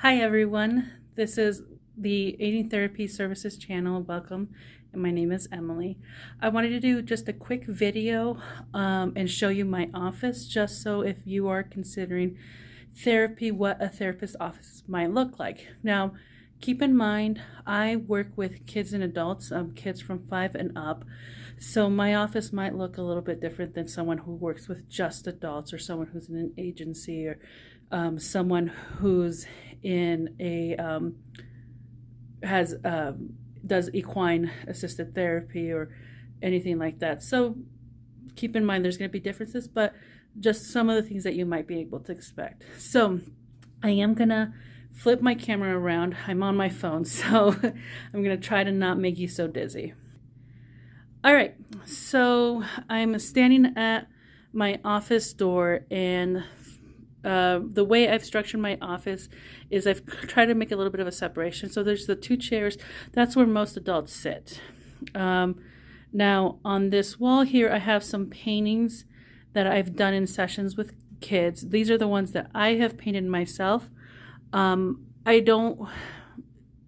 Hi everyone, this is the Aging Therapy Services channel. Welcome, and my name is Emily. I wanted to do just a quick video and show you my office, just so if you are considering therapy, what a therapist's office might look like. Now, keep in mind, I work with kids and adults, kids from 5 and up, so my office might look a little bit different than someone who works with just adults, or someone who's in an agency, or someone who's in a does equine assisted therapy or anything like that. So keep in mind there's going to be differences, but just some of the things that you might be able to expect. So I am gonna flip my camera around. I'm on my phone, so I'm gonna try to not make you so dizzy. All right, so I'm standing at my office door, and the way I've structured my office is I've tried to make a little bit of a separation. So there's the 2 chairs. That's where most adults sit. Now on this wall here, I have some paintings that I've done in sessions with kids. These are the ones that I have painted myself. I don't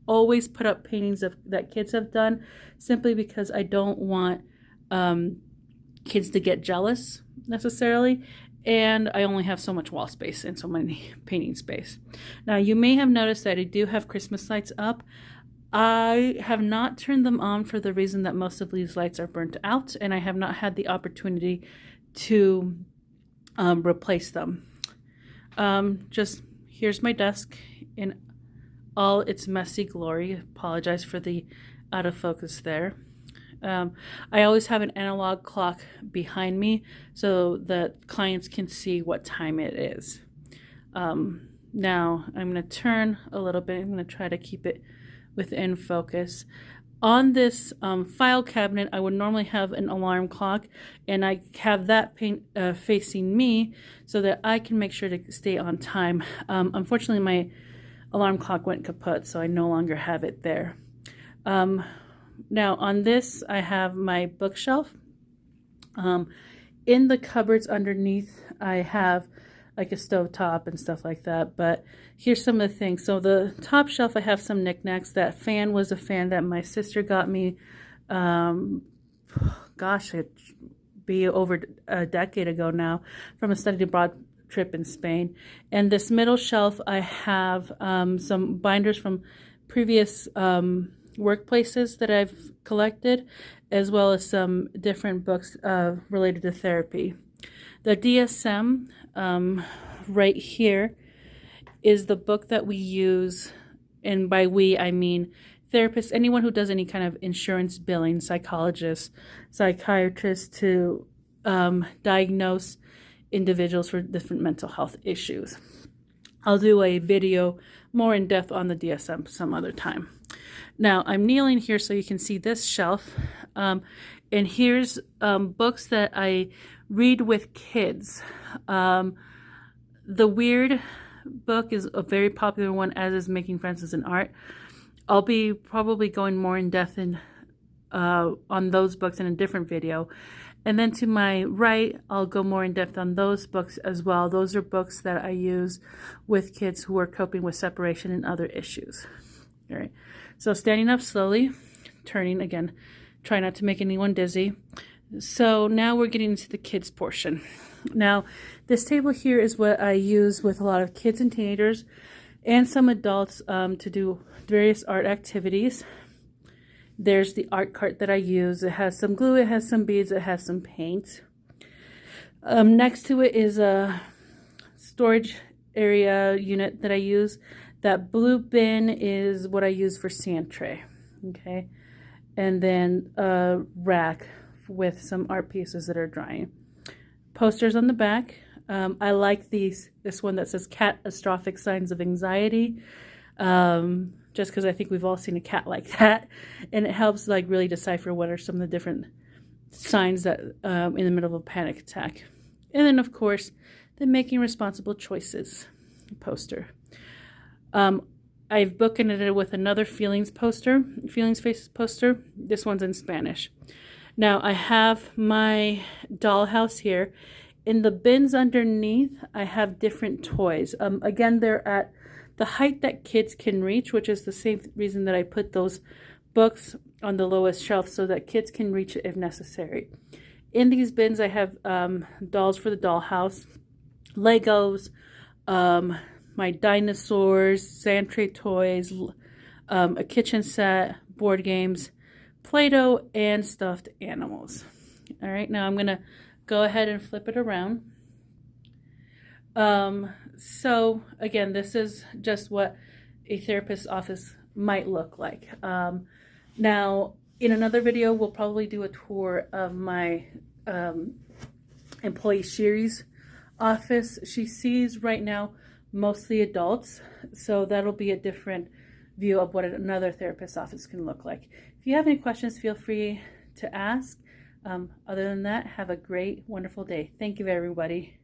always put up paintings that kids have done, simply because I don't want kids to get jealous necessarily. And I only have so much wall space and so many painting space. Now, you may have noticed that I do have Christmas lights up. I have not turned them on for the reason that most of these lights are burnt out, and I have not had the opportunity to replace them. Just here's my desk in all its messy glory. Apologize for the out of focus there. I always have an analog clock behind me so that clients can see what time it is. Now I'm going to turn a little bit. I'm going to try to keep it within focus. On this file cabinet, I would normally have an alarm clock, and I have that facing me so that I can make sure to stay on time. Unfortunately, my alarm clock went kaput, so I no longer have it there. Now on this, I have my bookshelf. In the cupboards underneath, I have like a stove top and stuff like that. But here's some of the things. So the top shelf, I have some knickknacks. That fan was a fan that my sister got me. Gosh, it'd be over a decade ago now, from a study abroad trip in Spain. And this middle shelf, I have some binders from previous workplaces that I've collected, as well as some different books related to therapy. The DSM right here is the book that we use, and by we I mean therapists, anyone who does any kind of insurance billing, psychologists, psychiatrists, to diagnose individuals for different mental health issues. I'll do a video more in depth on the DSM some other time. Now I'm kneeling here so you can see this shelf, and here's books that I read with kids. The Weird book is a very popular one, as is Making Friends as an Art. I'll be probably going more in depth on those books in a different video. And then to my right, I'll go more in depth on those books as well. Those are books that I use with kids who are coping with separation and other issues. All right, so standing up slowly, turning again, try not to make anyone dizzy. So now we're getting into the kids portion. Now, this table here is what I use with a lot of kids and teenagers and some adults to do various art activities. There's the art cart that I use. It has some glue, it has some beads, it has some paint. Next to it is a storage area unit that I use. That blue bin is what I use for sand tray, okay? And then a rack with some art pieces that are drying. Posters on the back. I like this one that says catastrophic signs of anxiety. Just because I think we've all seen a cat like that, and it helps like really decipher what are some of the different signs that in the middle of a panic attack. And then of course the Making Responsible Choices poster. I've bookended it with another Feelings Faces poster. This one's in Spanish. Now I have my dollhouse here. In the bins underneath, I have different toys. Again, they're at the height that kids can reach, which is the same reason that I put those books on the lowest shelf so that kids can reach it if necessary. In these bins, I have dolls for the dollhouse, Legos, my dinosaurs, sand tray toys, a kitchen set, board games, Play-Doh, and stuffed animals. All right, now I'm going to go ahead and flip it around. So again, this is just what a therapist's office might look like. Now, in another video, we'll probably do a tour of my employee Shiri's office. She sees right now mostly adults, so that'll be a different view of what another therapist's office can look like. If you have any questions, feel free to ask. Other than that, have a great, wonderful day. Thank you, everybody.